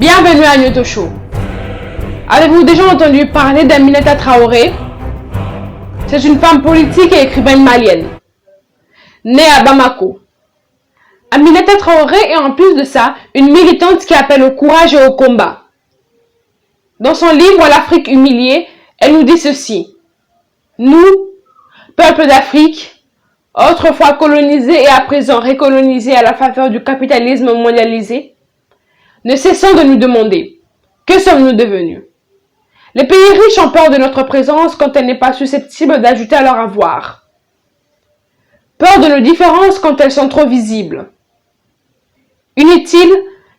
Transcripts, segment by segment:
Bienvenue à Nyoto Show. Avez-vous déjà entendu parler d'Aminata Traoré? C'est une femme politique et écrivaine malienne, née à Bamako. Aminata Traoré est en plus de ça une militante qui appelle au courage et au combat. Dans son livre L'Afrique humiliée, elle nous dit ceci. Nous, peuple d'Afrique, autrefois colonisés et à présent récolonisés à la faveur du capitalisme mondialisé, ne cessons de nous demander, que sommes-nous devenus? Les pays riches ont peur de notre présence quand elle n'est pas susceptible d'ajouter à leur avoir. Peur de nos différences quand elles sont trop visibles. Inutile,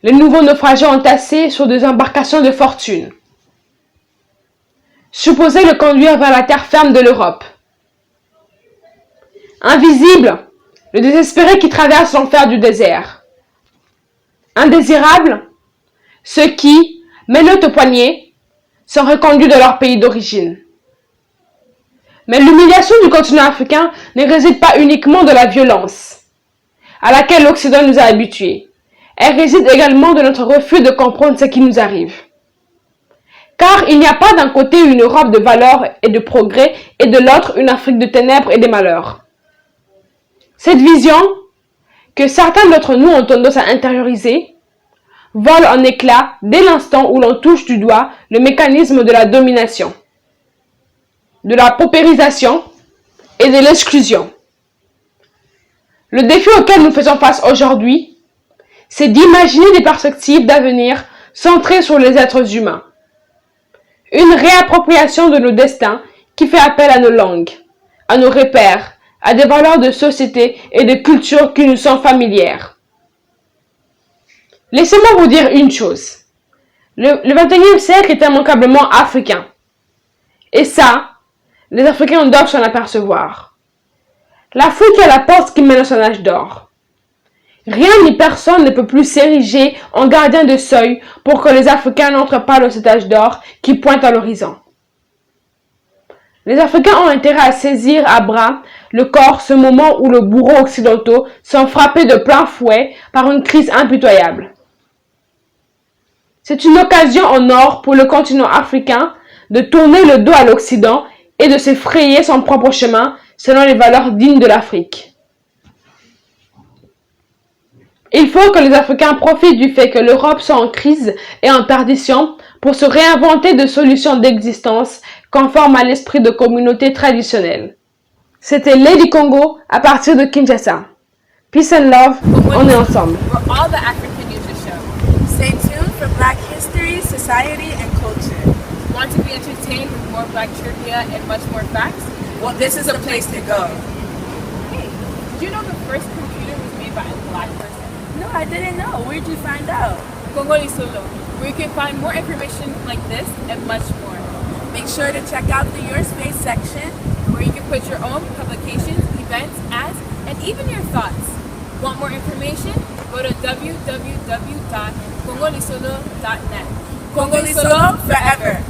les nouveaux naufragés entassés sur des embarcations de fortune. Supposés le conduire vers la terre ferme de l'Europe. Invisible, le désespéré qui traverse l'enfer du désert. Indésirable, ceux qui, menottes aux poignets, sont reconduits de leur pays d'origine. Mais l'humiliation du continent africain ne réside pas uniquement de la violence, à laquelle l'Occident nous a habitués. Elle réside également de notre refus de comprendre ce qui nous arrive. Car il n'y a pas d'un côté une Europe de valeurs et de progrès et de l'autre une Afrique de ténèbres et de malheurs. Cette vision, que certains d'entre nous ont tendance à intérioriser, vole en éclats dès l'instant où l'on touche du doigt le mécanisme de la domination, de la paupérisation et de l'exclusion. Le défi auquel nous faisons face aujourd'hui, c'est d'imaginer des perspectives d'avenir centrées sur les êtres humains. Une réappropriation de nos destins qui fait appel à nos langues, à nos repères, à des valeurs de société et de culture qui nous sont familières. Laissez-moi vous dire une chose. Le 21e siècle est immanquablement africain. Et ça, les Africains doivent s'en apercevoir. L'Afrique est la porte qui mène à son âge d'or. Rien ni personne ne peut plus s'ériger en gardien de seuil pour que les Africains n'entrent pas dans cet âge d'or qui pointe à l'horizon. Les Africains ont intérêt à saisir à bras le corps ce moment où les bourreaux occidentaux sont frappés de plein fouet par une crise impitoyable. C'est une occasion en or pour le continent africain de tourner le dos à l'Occident et de se frayer son propre chemin selon les valeurs dignes de l'Afrique. Il faut que les Africains profitent du fait que l'Europe soit en crise et en perdition pour se réinventer de solutions d'existence conformes à l'esprit de communauté traditionnelle. C'était Lady Congo à partir de Kinshasa. Peace and love, on est ensemble. Stay tuned for Black history, society, and culture. Want to be entertained with more Black trivia and much more facts? Well, this is a place to go. Hey, did you know the first computer was made by a Black person? No, I didn't know. Where'd you find out? Congolese Solo, where you can find more information like this and much more. Make sure to check out the Your Space section, where you can put your own publications, events, ads, and even your thoughts. Want more information? Go to www.congolisolo.net. Congolese Solo forever.